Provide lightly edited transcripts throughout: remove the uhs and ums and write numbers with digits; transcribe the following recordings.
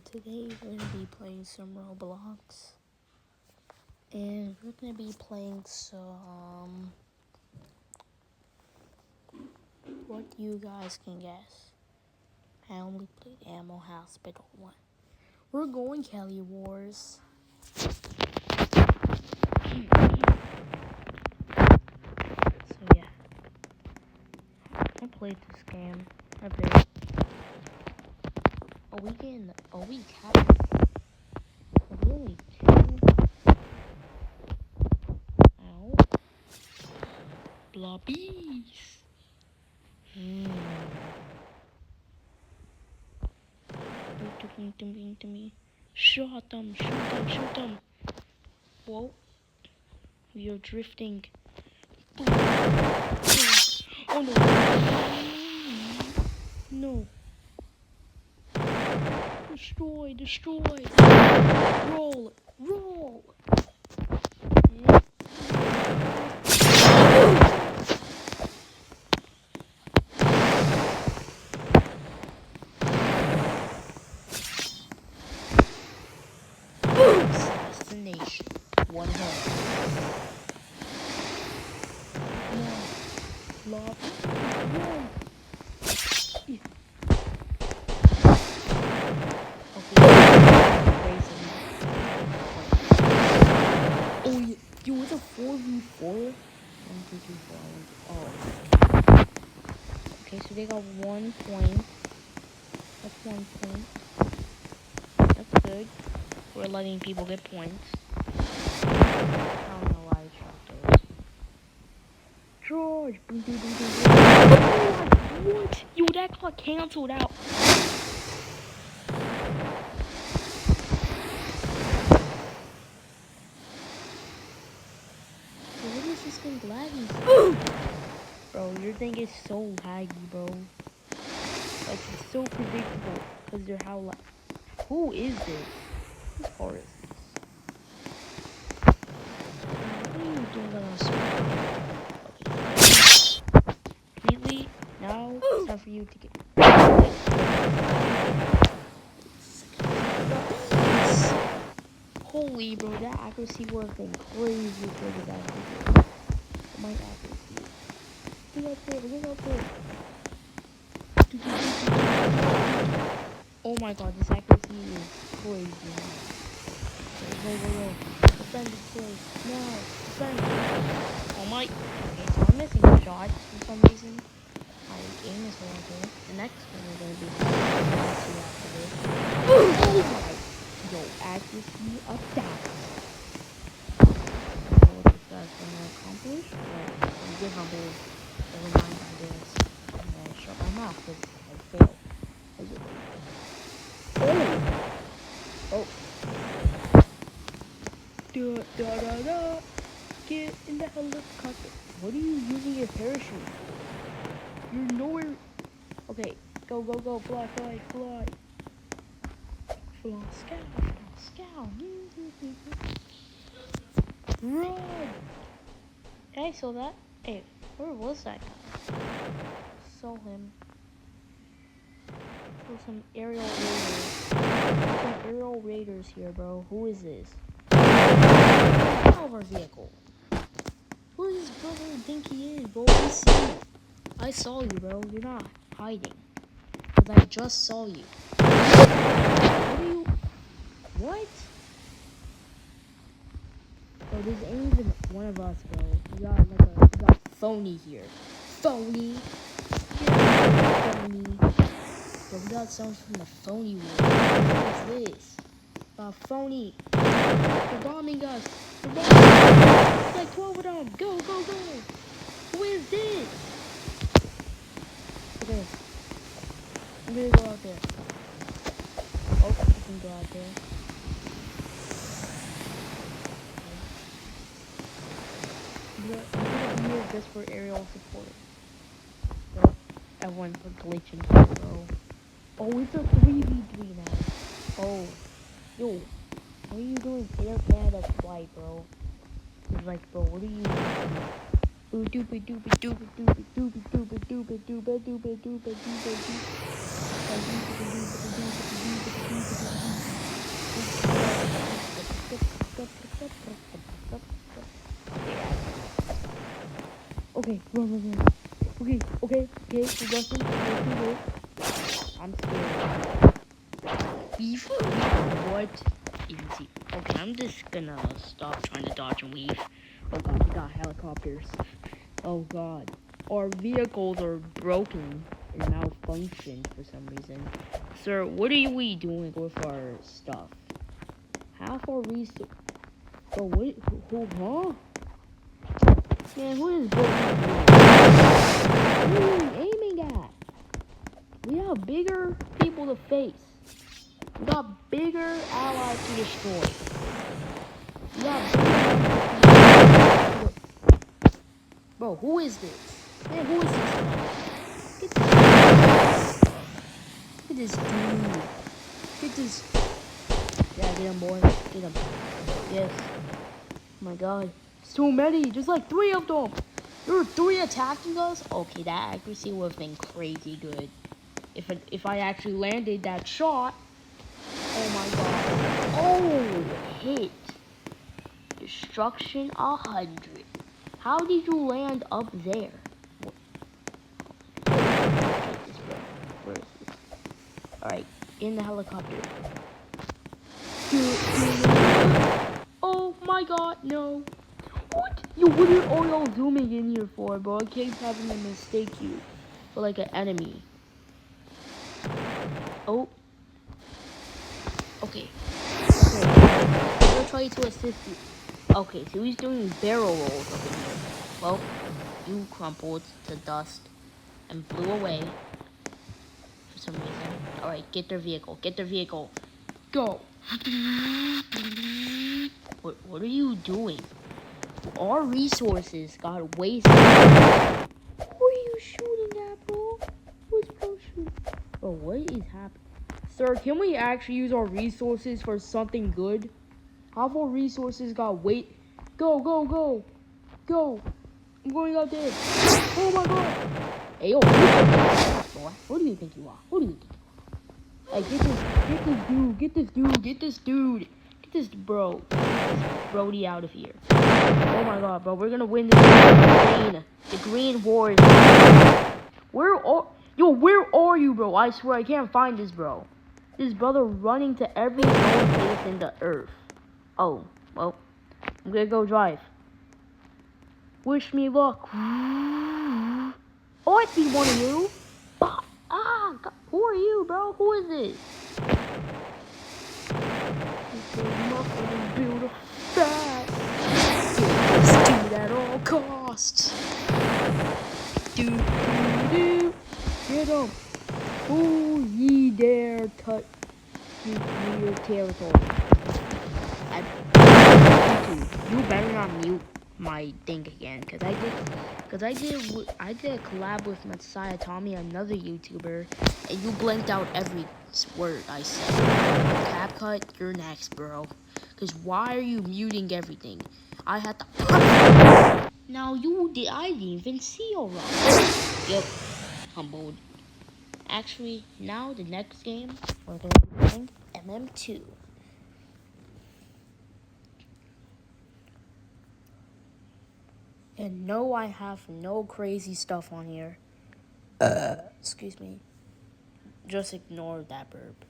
Today we're gonna be playing some Roblox, and we're gonna be playing some. What you guys can guess? I only played Ammo Hospital 1. We're going Kelly Wars. So yeah, I played this game a bit. A week happened. Really? Ow. Blobbies. To me. Shoot them. Whoa. We are drifting. Oh no. Destroy. Roll. Assassination. One home. No. Love. No. Oh, yeah. Yo, it's a 4v4? 1, 2, 3, 4. Oh. Okay, so they got 1 point. That's 1 point. That's good. We're letting people get points. I don't know why I shot those. George! What? Yo, that got cancelled out. What is this thing laggy? Bro, your thing is so laggy, bro. Like, it's so predictable. Because they're how loud. Who is this? Whose car is this? What are you doing on a completely? Now, it's time for you to get. Holy, bro, that accuracy would have been crazy for the accuracy. My accuracy. Get up there. Oh my god, this accuracy is crazy. Go. Defend this place. No, defend. Oh my. Okay, so I'm missing a shot for some reason. My aim is horrible. The next one we're going to be after this. Oh my. Yo, accuracy of that. I don't know what this guy's going to accomplish, but I'm get humbled. Never mind on this. I'm going to shut my mouth because I failed. Oh. Da. Get in the helicopter. What are you using your parachute? You're nowhere. Okay, go. Fly. Scout. Run. Hey, I saw that. Hey, where was that guy? Saw him. There's some aerial raiders here, bro. Who is this? Out of our vehicle. Who is this brother think he is, bro? I saw you, bro. You're not hiding. Because I just saw you. What? Bro, this ain't even one of us, bro. We got phony here. Phony. Bro, we got someone from the phony world. What is this? Phony. They're bombing us. Like 12 of them. Go. Who is this? Okay. I'm gonna go out there. Oh, you can go out there. I'm gonna be here just for aerial support. So, everyone for glitching, bro. Oh, it's a 3v3 now. Oh. Yo, what are you doing? Air Canada flight, bro. It's like, bro, what are you doing? Okay, run. Okay, we're rushing. I'm scared. What? Easy. Okay, I'm just gonna stop trying to dodge and weave. Oh god, we got helicopters. Oh god. Our vehicles are broken and malfunction for some reason. Sir, what are we doing with our stuff? Half our resources. Oh, what? Huh? Man, who is broken? What are you aiming at? We have bigger people to face. We got bigger allies to destroy. We got bigger. Bro, who is this? Man, who is this? Get this dude. Get this. Yeah, get him, boy. Get him. Yes. Oh my god. It's too many. There's like 3 of them. There were 3 attacking us. Okay, that accuracy would have been crazy good. If I actually landed that shot. Oh my god. Oh, hit. Destruction 100. How did you land up there? Where is this? Alright, in the helicopter. Oh my god, no. What? Yo, what are all y'all zooming in here for, bro? I keep having to mistake you for like an enemy. Oh. Okay. I'm gonna try to assist you. Okay, so he's doing barrel rolls up in here. Well, you crumpled to dust and blew away for some reason. Alright, get their vehicle. Get their vehicle. Go. What are you doing? Our resources got wasted. What are you shooting at, bro? Who's bro shooting? Bro, what is happening? Sir, can we actually use our resources for something good? Half our resources got wait. Go. Go. I'm going out there. Oh my god. Hey, yo. Boy, what do you think you are? What do you think? Hey, get this dude. Get this bro. Brody out of here. Oh my god, bro. We're gonna win this game. The green war is where are you, bro? I swear I can't find this bro. This brother running to every known place in the earth. Oh, well, I'm gonna go drive. Wish me luck. Oh, I see one of you. Ah, God, who are you, bro? Who is this? Build a fast. Let's do it at all costs. Do. Get him. Who ye dare touch your territory? You better not mute my thing again, cause I did a collab with Messiah Tommy, another YouTuber, and you blanked out every word I said. CapCut, you're next, bro. Cause why are you muting everything? I had to. Now I didn't even see all right. Yep, humbled. Actually, now the next game we're gonna be playing mm2. And no, I have no crazy stuff on here. Excuse me. Just ignore that burp.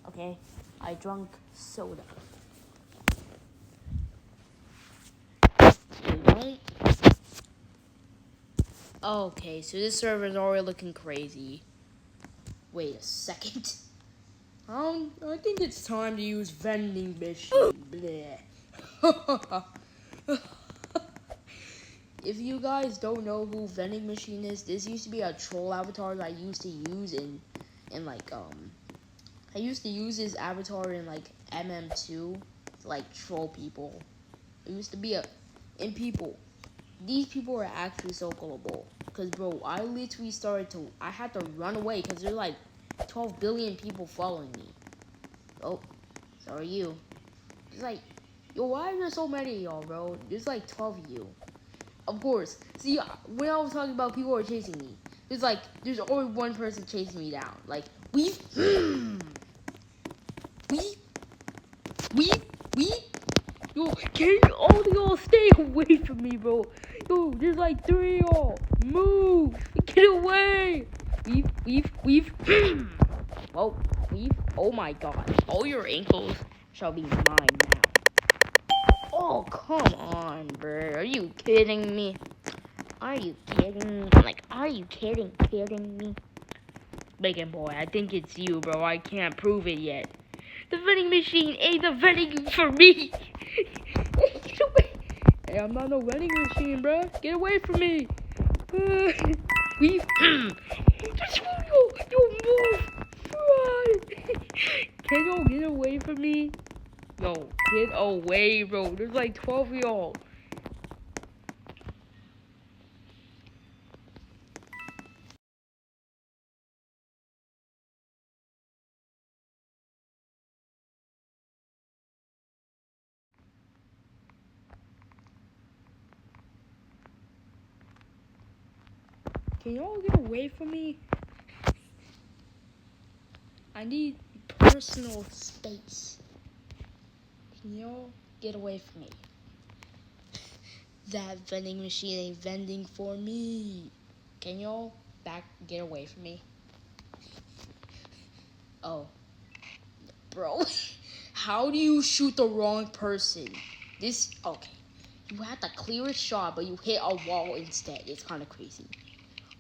Okay? I drunk soda. Don't. Okay, so this server is already looking crazy. Wait a second. I think it's time to use vending machine. Bleh. If you guys don't know who vending machine is, this used to be a troll avatar that I used to use in like I used to use this avatar in like mm2 to like troll people. It used to be these people are actually so gullible. Cause bro, I literally I had to run away cause there's like 12 billion people following me. Oh, so are you. It's like, yo, why are there so many of y'all, bro? There's like 12 of you. Of course. See, when I was talking about people who are chasing me, there's only one person chasing me down. Like, we. Yo, Can all of y'all stay away from me, bro? Yo, there's like 3 of y'all. Move! Get away! We've. Well, oh my god. All your ankles shall be mine now. Oh, come on, bro. Are you kidding me? Are you kidding me? Like, are you kidding me? Bacon boy, I think it's you, bro. I can't prove it yet. The vending machine ain't the vending for me. Get away. Hey, I'm not no vending machine, bro. Get away from me. We. Yo, move. Run. Can y'all get away from me? Yo, get away, bro. There's like 12 of y'all. Can y'all get away from me? I need personal space. Can y'all get away from me? That vending machine ain't vending for me. Can y'all get away from me? Oh, bro. How do you shoot the wrong person? Okay. You had the clearest shot, but you hit a wall instead. It's kind of crazy.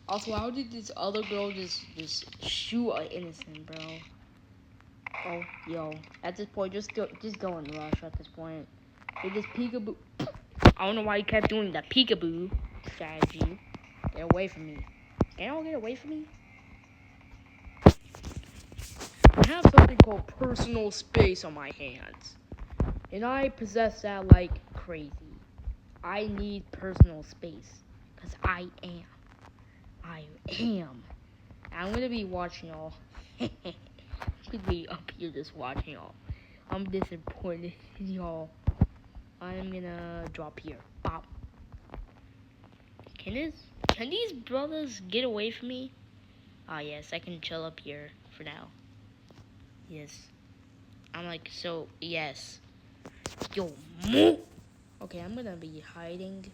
Also, how did this other girl just shoot an innocent, bro? Oh, yo. At this point, just go and rush at this point. They just peekaboo. I don't know why you kept doing that peekaboo strategy. Get away from me. Can y'all get away from me? I have something called personal space on my hands. And I possess that like crazy. I need personal space. Because I am. I'm gonna be watching y'all. I'm gonna be up here just watching y'all. I'm disappointed in y'all. I'm gonna drop here. Bop. Can these brothers get away from me? Ah, yes, I can chill up here for now. Yes. I'm like, so, yes. Yo, moo! Okay, I'm gonna be hiding.